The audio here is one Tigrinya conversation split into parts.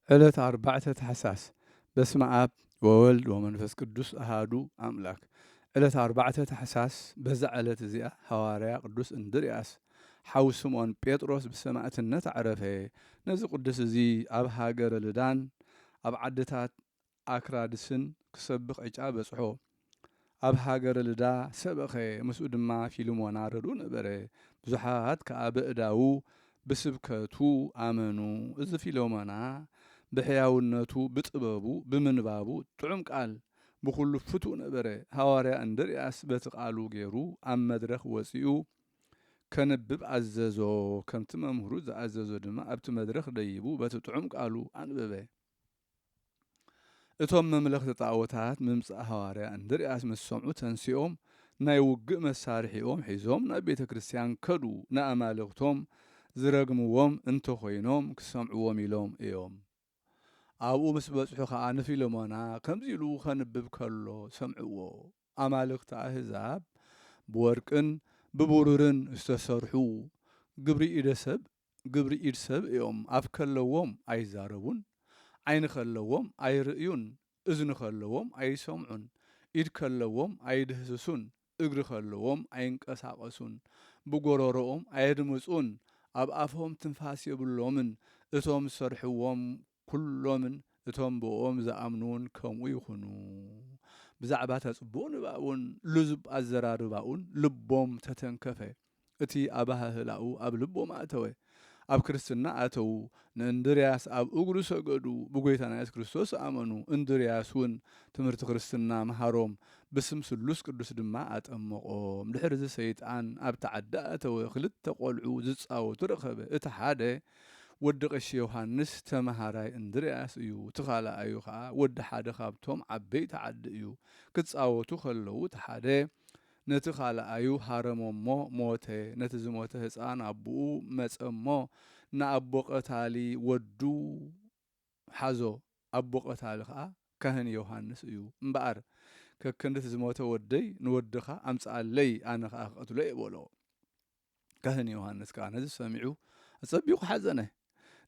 ዕለት 4 ታኅሳስ በስመ አብ ወወልድ ወመንፈስ ቅዱስ አሃዱ አምላክ። ዕለት 4 ታኅሳስ በዛ ዕለት እዚኣ ሐዋርያ ቅዱስ እንድርያስ ሓዊ ስምዖን ጴጥሮስ ብሰማዕትነት ዓረፈ። ነዚ ቅዱስ እዚ ኣብ ሃገረ ልዳን ኣብ ዓድታት ኣክራድስን ክሰብኽ ዕጫ በጽሖ። ኣብ ሃገረ ልዳ ሰበኸ። ምስኡ ድማ ፊልሞና ረድኡ ነበረ። ብዙሓት ከዓ በእዳዉ ብስብከቱ ኣመኑ። እዚ ፊልሞና ብሕያውነቱ ብጥበቡ ብምንባቡ ጥዑም ቃል ብኩሉ ፍቱእ ነበረ። ሐዋርያ እንድርያስ በቲ ቃሉ ገይሩ ኣብ መድረኽ ወፂኡ ከንብብ ኣዘዞ። ከምቲ መምህሩ ዝኣዘዞ ድማ ኣብቲ መድረኽ ደይቡ በቲ ጥዑም ቃሉ ኣንበበ። እቶም መምለኽቲ ጣዖታት ምምፃእ ሐዋርያ እንድርያስ ምስ ሰምዑ ተንሲኦም ናይ ውግእ መሳርሒኦም ሒዞም ናብ ቤተ ክርስቲያን ከዱ። ንኣማልኽቶም ዝረግምዎም እንተኾይኖም ክሰምዕዎም ኢሎም እዮም። ኣብኡ ምስ በጽሑ ከዓ ንፊልሞና ከምዚ ኢሉ ከንብብ ከሎ ሰምዕዎ። ኣማልኽቲ ኣሕዛብ ብወርቅን ብቡሩርን ዝተሰርሑ ግብሪ ኢድ ሰብ እዮም። ኣፍ ከለዎም ኣይዛረቡን፣ ዓይኒ ከለዎም ኣይርእዩን፣ እዝኒ ከለዎም ኣይሰምዑን፣ ኢድ ከለዎም ኣይድህስሱን፣ እግሪ ከለዎም ኣይንቀሳቐሱን፣ ብጎረሮኦም ኣየድምፁን፣ ኣብ ኣፎም ትንፋስ የብሎምን። እቶም ዝሰርሕዎም ኩሎምን እቶም ብኦም ዝኣምኑን ከምኡ ይኹኑ። ብዛዕባ ተጽቡቕ ንባኡን ልዙብ ኣዘራርባኡን ልቦም ተተንከፈ። እቲ ኣባህላኡ ኣብ ልቦም ኣተወ። ኣብ ክርስትና ኣተዉ። ንእንድርያስ ኣብ እግሩ ሰገዱ። ብጎይታና ኢየሱስ ክርስቶስ ኣመኑ። እንድርያስ እውን ትምህርቲ ክርስትና መሃሮም። ብስም ስሉስ ቅዱስ ድማ ኣጠመቖም። ድሕሪ እዚ ሰይጣን ኣብቲ ዓዲ ኣተወ። ክልተ ቆልዑ ዝጻወቱ ረኸበ። እቲ ሓደ ወዲ ቀሺ ዮሃንስ ተመሃራይ እንድርያስ እዩ። እቲ ካልኣዩ ከዓ ወዲ ሓደ ካብቶም ዓበይቲ ዓዲ እዩ። ክጻወቱ ከለዉ እቲ ሓደ ነቲ ካልኣዩ ሃረሞሞ ሞተ። ነቲ ዝሞተ ህፃን ኣቦኡ መፀሞ ንኣቦ ቀታሊ ወዱ ሓዞ። ኣቦ ቀታሊ ከዓ ካህን ዮሃንስ እዩ እምበኣር ከክንዲ እቲ ዝሞተ ወደይ ንወድኻ ኣምፅኣለይ ኣነ ከዓ ክቐትሎ የበሎ። ካህን ዮሃንስ ከዓ ነዚ ሰሚዑ ኣጸቢቑ ሓዘነ።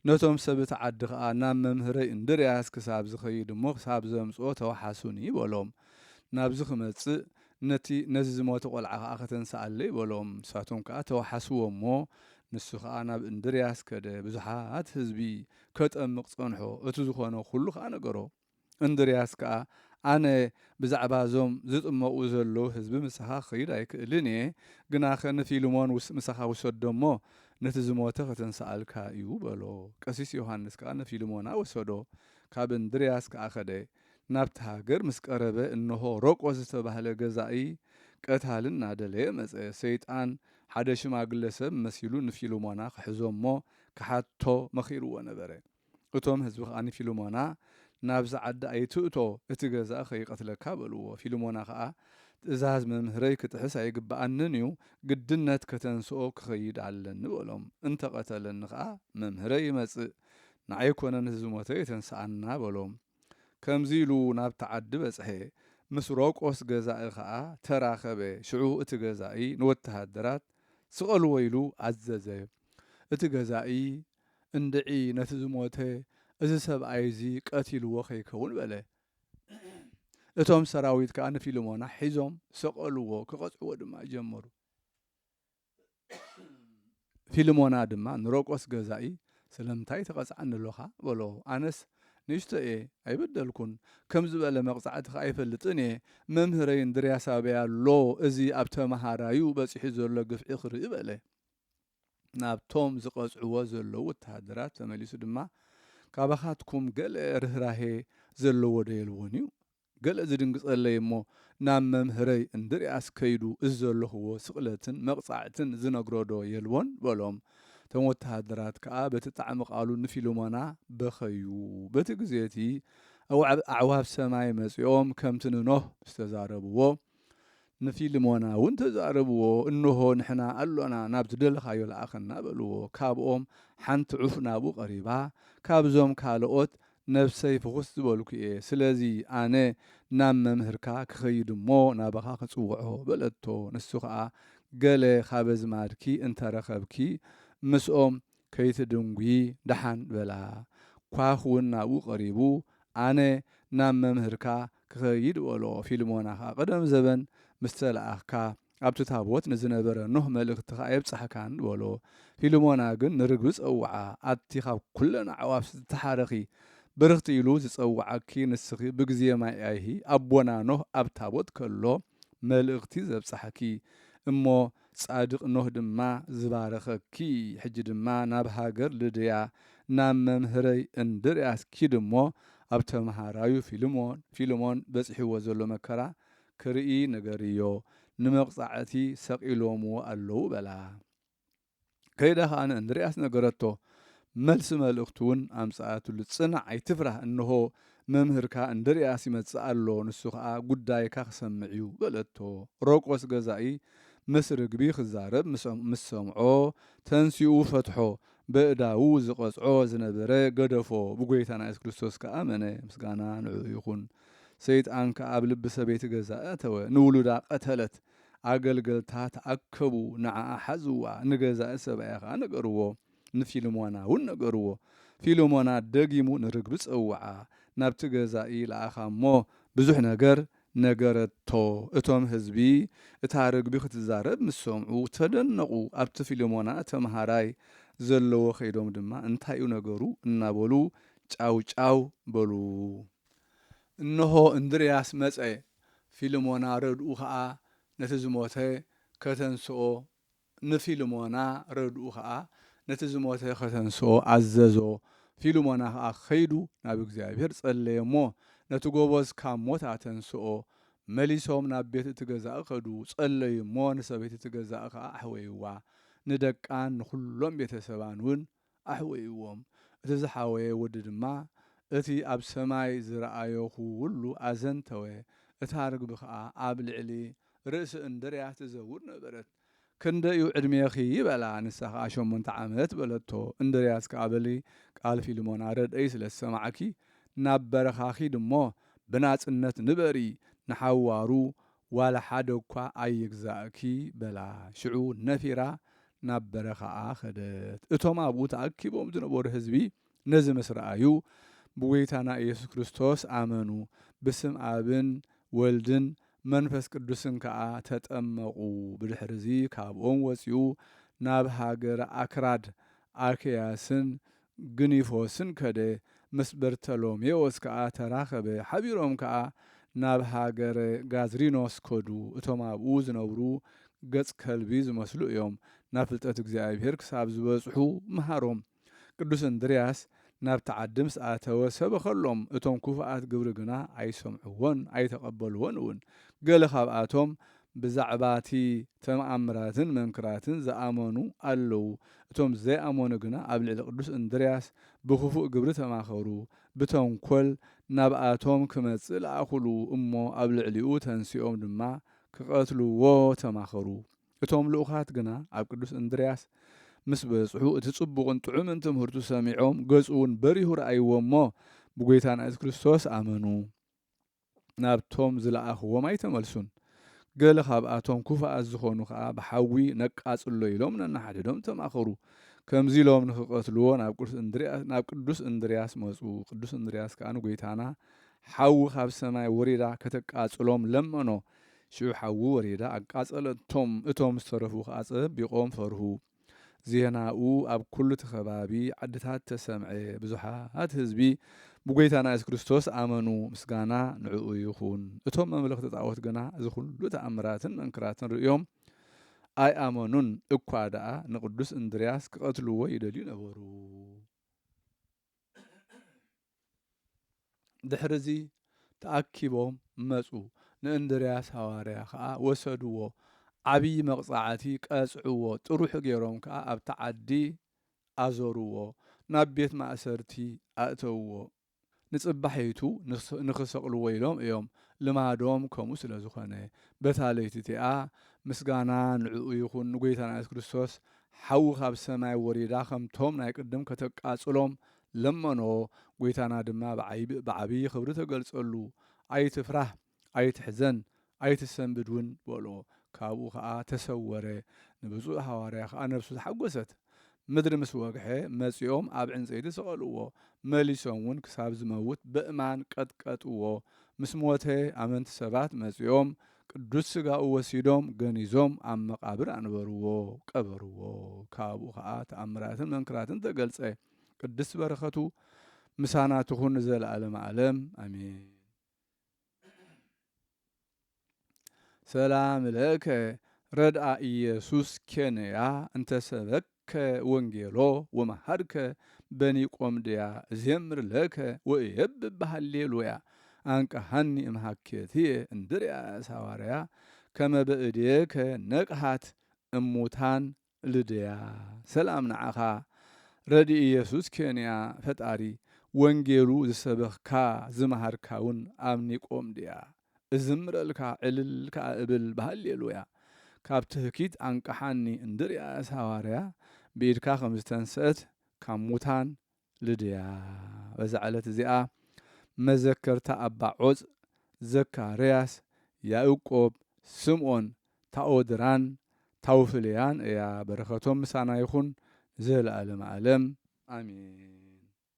ነቶም ሰብቲ ዓዲ ከዓ ናብ መምህረይ እንድርያስ ክሳብ ዝኸይድ እሞ ክሳብ ዘምፅኦ ተዋሓሱኒ በሎም። ናብዚ ክመጽእ ነዚ ዝሞተ ቆልዓ ከዓ ከተንስኣለ ይበሎም። ንሳቶም ከዓ ተዋሓስዎ እሞ ንሱ ከዓ ናብ እንድርያስ ከደ። ብዙሓት ህዝቢ ከጠምቕ ጸንሖ። እቲ ዝኾነ ኩሉ ከዓ ነገሮ። እንድርያስ ከዓ ኣነ ብዛዕባ እዞም ዝጥመቑ ዘለዉ ህዝቢ ምሳኻ ክኸይድ ኣይክእልን እየ፣ ግናኸ ንፊልሞን ምሳኻ ውሰዶ እሞ ነቲ ዝሞተ ከተንስኣልካ እዩ በሎ። ቀሲስ ዮሃንስ ከዓ ንፊልሞና ወሰዶ። ካብ እንድርያስ ከዓ ኸደ። ናብቲ ሃገር ምስ ቀረበ እንሆ ሮቆስ ዝተባህለ ገዛኢ ቀታልን እናደለየ መፀ። ሰይጣን ሓደ ሽማግለ ሰብ መሲሉ ንፊልሞና ክሕዞሞ ክሓቶ መኺርዎ ነበረ። እቶም ህዝቢ ከዓ ንፊልሞና ናብዚ ዓዲ ኣይትእቶ፣ እቲ ገዛእ ከይቀትለካ በልዎ። ፊልሞና ከዓ ትእዛዝ መምህረይ ክትሕስ ኣይግባኣንን እዩ፣ ግድነት ከተንስኦ ክኸይድ ኣለኒ በሎም። እንተቐተለኒ ከዓ መምህረይ ይመጽእ፣ ንዓይኮነን ዝሞተ የተንስኣና በሎም። ከምዚ ኢሉ ናብቲ ዓዲ በጽሐ። ምስ ሮቆስ ገዛኢ ከዓ ተራኸበ። ሽዑ እቲ ገዛኢ ንወተሃደራት ስቐልዎ ኢሉ ኣዘዘ። እቲ ገዛኢ እንድዒ ነቲ ዝሞተ እዚ ሰብኣይ እዚ ቀቲልዎ ከይከውን በለ። እቶም ሰራዊት ከዓ ንፊልሞና ሒዞም ሰቐልዎ፣ ክቐጽዕዎ ድማ ጀመሩ። ፊልሞና ድማ ንሮቆስ ገዛኢ ስለምንታይ ተቐጽዓኒ ኣለኻ በሎ። ኣነስ ንእሽቶ እየ ኣይበደልኩን፣ ከም ዝበለ መቕጻዕቲ ከዓ ኣይፈልጥን እየ። መምህረይ እንድርያስ ኣበያሎ እዚ ኣብ ተመሃራዩ በፂሑ ዘሎ ግፍዒ ክርኢ በለ። ናብቶም ዝቐጽዕዎ ዘለዉ ወተሃደራት ተመሊሱ ድማ ካባኻትኩም ገለ ርህራሄ ዘለዎ ዶ የልዎን እዩ? ገለ ዝድንግጸለይ እሞ ናብ መምህረይ እንድርያስ ከይዱ እዚ ዘለኽዎ ስቕለትን መቕጻዕትን ዝነግሮ ዶ የልዎን በሎም። እቶም ወተሃደራት ከዓ በቲ ጣዕሚ ቃሉ ንፊልሞና በኸዩ። በቲ ግዜ እቲ ኣዕዋፍ ሰማይ መጺኦም ከምቲ ንኖህ ዝተዛረብዎ ንፊልሞና እውን ተዛረብዎ። እንሆ ንሕና ኣሎና ናብ ዝደለኻዮ ለኣኸና በልዎ። ካብኦም ሓንቲ ዑፍ ናብኡ ቀሪባ ካብዞም ካልኦት ነብሰይ ፍኹስ ዝበልኩ እየ፣ ስለዚ ኣነ ናብ መምህርካ ክኸይድ እሞ ናባኻ ክጽውዖ በለቶ። ንሱ ከዓ ገለ ካብ ዝማድኪ እንተረኸብኪ ምስኦም ከይትድንጉ ደሓን በላ። ኳኹውን ናብኡ ቀሪቡ ኣነ ናብ መምህርካ ክኸይድ በሎ። ፊልሞና ኸ ቀደም ዘበን ምስ ተለኣኽካ ኣብቲ ታቦት ንዝነበረ ኖህ መልእኽትኻ የብፅሐካን በሎ። ፊልሞና ግን ንርግቢ ፀውዓ ኣቲ ካብ ኩለን ኣዕዋፍ ዝተሓረኺ ብርኽቲ ኢሉ ዝፀውዓኪ ንስኺ ብግዜ ማይኣይሂ ኣቦና ኖህ ኣብ ታቦት ከሎ መልእኽቲ ዘብፅሐኪ እሞ ጻድቕ ኖህ ድማ ዝባረኸኪ። ሕጂ ድማ ናብ ሃገር ልድያ ናብ መምህረይ እንድርያስ ኪድ እሞ ኣብ ተምሃራዩ ፊልሞን በፂሕዎ ዘሎ መከራ ክርኢ ነገርዮ ንመቕፃዕቲ ሰቂሎምዎ ኣለዉ በላ። ከይዳ ከዓ ንእንድርያስ ነገረቶ። መልሲ መልእኽቱ እውን ኣምፅኣትሉ ጽናዕ ኣይትፍራህ እንሆ መምህርካ እንድርያስ ይመጽእ ኣሎ ንሱ ከዓ ጉዳይካ ክሰምዕ እዩ በለቶ። ሮቆስ ገዛኢ ምስ ርግቢ ክዛረብ ምስ ሰምዖ ተንሲኡ ፈትሖ በእዳዉ ዝቐጽዖ ዝነበረ ገደፎ ብጎይታና ኢየሱስ ክርስቶስ ከኣመነ ምስጋና ንዕኡ ይኹን። ሰይጣን ከዓ ኣብ ልቢ ሰበይቲ ገዛ ኣተወ ንውሉዳ ቀተለት ኣገልገልታ ተኣከቡ ንዓኣ ሓዝዋ ንገዛኢ ሰብኣያ ከዓ ነገርዎ ንፊልሞና እውን ነገርዎ። ፊልሞና ደጊሙ ንርግቢ ፀውዓ ናብቲ ገዛኢ ለኣኻ እሞ ብዙሕ ነገር ነገረቶ። እቶም ህዝቢ እታ ርግቢ ክትዛረብ ምስ ሰምዑ ተደነቑ። ኣብቲ ፊልሞና ተምሃራይ ዘለዎ ኸይዶም ድማ እንታይ እዩ ነገሩ እናበሉ ጫው ጫው በሉ። እነሆ እንድርያስ መፀ። ፊልሞና ረድኡ ከዓ ነቲ ዝሞተ ከተንስኦ ንፊልሞና ረድኡ ከዓ ነቲ ዝሞተ ከተንስኦ ኣዘዞ። ፊልሞና ከዓ ኸይዱ ናብ እግዚኣብሔር ጸለየ እሞ ነቲ ጎበዝ ካብ ሞት ኣተንስኦ። መሊሶም ናብ ቤት እቲ ገዛኢ ኸዱ ጸለዩ እሞ ንሰበይቲ እቲ ገዛኢ ከዓ ኣሕወይዋ። ንደቃን ንኹሎም ቤተሰባን እውን ኣሕወይዎም። እቲ ዝሓወየ ወዲ ድማ እቲ ኣብ ሰማይ ዝረኣዮ ኩሉ ኣዘንተወ። እታ ርግቢ ከዓ ኣብ ልዕሊ ርእሲ እንድርያስ ትዘውር ነበረት። ክንደይ እዩ ዕድሜኺ በላ። ንሳ ከዓ 8 ዓመት በለቶ። እንድርያስ ከዓ በሊ ቃል ፊልሞና ረድአይ ስለ ዝሰማዓኪ ናብ በረኻ ኺድ እሞ ብናጽነት ንበሪ ንሓዋሩ ዋላ ሓደ እኳ ኣይግዛእኪ በላ። ሽዑ ነፊራ ናብ በረኻኣ ኸደት። እቶም ኣብኡ ተኣኪቦም ዝነበሩ ህዝቢ ነዚ ምስ ረኣዩ ብጎይታና ኢየሱስ ክርስቶስ ኣመኑ። ብስም ኣብን ወልድን መንፈስ ቅዱስን ከዓ ተጠመቑ። ብድሕሪዚ ካብኦም ወፂኡ ናብ ሃገረ ኣክራድ ኣርክያስን ግኒፎስን ከደ ምስ በርተሎሜዎስ ከዓ ተራኸበ። ሓቢሮም ከዓ ናብ ሃገረ ጋዝሪኖስ ከዱ። እቶም ኣብኡ ዝነብሩ ገጽ ከልቢ ዝመስሉ እዮም። ናብ ፍልጠት እግዚኣብሔር ክሳብ ዝበጽሑ መሃሮም። ቅዱስ እንድርያስ ናብቲ ዓዲ ምስ ኣተወ ሰበኸሎም። እቶም ኩፍኣት ግብሪ ግና ኣይሰምዕዎን ኣይተቐበልዎን እውን። ገለ ካብኣቶም ብዛዕባ እቲ ተመኣምራትን መንክራትን ዝኣመኑ ኣለዉ። እቶም ዘይኣመኑ ግና ኣብ ልዕሊ ቅዱስ እንድርያስ ብክፉእ ግብሪ ተማኸሩ። ብተንኰል ናብኣቶም ክመጽእ ለኣኹሉ እሞ ኣብ ልዕሊኡ ተንሲኦም ድማ ክቐትልዎ ተማኸሩ። እቶም ልኡኻት ግና ኣብ ቅዱስ እንድርያስ ምስ በጽሑ እቲ ጽቡቕን ጥዑምን ትምህርቱ ሰሚዖም ገጹ እውን በሪሁ ረኣይዎ እሞ ብጎይታና ኢየሱስ ክርስቶስ ኣመኑ። ናብቶም ዝለኣኽዎም ኣይተመልሱን። ገለ ካብኣቶም ኩፍኣት ዝኾኑ ከዓ ብሓዊ ነቃጽሎ ኢሎም ነናሓድዶም ተማኸሩ። ከምዚ ኢሎም ንኽቐትልዎ ናብ ቅዱስ እንድርያስ መፁ። ቅዱስ እንድርያስ ከዓ ንጎይታና ሓዊ ካብ ሰማይ ወሪዳ ከተቃጽሎም ለመኖ። ሽዑ ሓዊ ወሪዳ ኣቃጸለቶም። እቶም ዝተረፉ ከዓ ፀቢቖም ፈርሁ። ዜናኡ ኣብ ኩሉ እቲ ከባቢ ዓድታት ተሰምዐ። ብዙሓት ህዝቢ ብጎይታና ኢየሱስ ክርስቶስ ኣመኑ። ምስጋና ንዕኡ ይኹን። እቶም መምለኽቲ ጣዖት ግና እዚ ኩሉ ተኣምራትን መንክራትን ርእዮም ኣይኣመኑን እኳ ደኣ ንቅዱስ እንድርያስ ክቐትልዎ ይደልዩ ነበሩ። ድሕሪዚ ተኣኪቦም መፁ። ንእንድርያስ ሃዋርያ ከዓ ወሰድዎ። ዓብዪ መቕፃዕቲ ቀጽዕዎ። ጥሩሕ ገይሮም ከዓ ኣብቲ ዓዲ ኣዞርዎ። ናብ ቤት ማእሰርቲ ኣእተውዎ። ንጽባሒቱ ንኽሰቕልዎ ኢሎም እዮም። ልማዶም ከምኡ ስለ ዝኾነ በታ ለይቲ እቲኣ ምስጋና ንዕኡ ይኹን ንጎይታና ኢየሱስ ክርስቶስ ሓዊ ካብ ሰማይ ወሪዳ ከምቶም ናይ ቅድም ከተቃጽሎም ለመኖ። ጎይታና ድማ ብዓብዪ ክብሪ ተገልጸሉ። ኣይትፍራህ፣ ኣይትሕዘን፣ ኣይትሰንብድ እውን በሎ። ካብኡ ከዓ ተሰወረ። ንብፁዕ ሃዋርያ ከዓ ነብሱ ተሓጐሰት። ምድሪ ምስ ወግሐ መጺኦም ኣብ ዕንፀይቲ ሰቐልዎ መሊሶም እውን ክሳብ ዝመውት ብእማን ቀጥቀጥዎ ምስ ሞተ ኣመንቲ ሰባት መጺኦም ቅዱስ ሥጋኡ ወሲዶም ገኒዞም ኣብ መቃብር ኣንበርዎ ቀበርዎ ካብኡ ከዓ ተኣምራትን መንክራትን ተገልጸ ቅድስት በረኸቱ ምሳና ትኹን ዘለዓለመ ዓለም ኣሜን። ሰላም ለከ ረድአ ኢየሱስ ኬንያ እንተሰበከ ወንጌሎ ወመሃድከ በኒቆምድያ እዜምር ለከ ወእየብብ በሃሌሉያ አንቀሃኒ እምሃኬትየ እንድርያስ ሐዋርያ ከመ በእዴከ ነቅሃት እሙታን ልድያ። ሰላም ንዓኻ ረዲ ኢየሱስ ኬንያ ፈጣሪ ወንጌሉ ዝሰበኽካ ዝመሃርካውን ኣብ ኒቆምድያ እዝምረልካ ዕልልካ እብል በሃሌሉያ ካብ ትህኪት አንቀሓኒ እንድርያስ ሐዋርያ ብኢድካ ከም ዝተንስአት ካብ ሙታን ልድያ። በዛ ዕለት እዚኣ መዘከርታ ኣባ ዖፅ፣ ዘካርያስ፣ ያዕቆብ፣ ስምዖን፣ ታኦድራን ታውፍልያን እያ። በረኸቶም ምሳና ይኹን ዘለዓለመ ዓለም አሜን።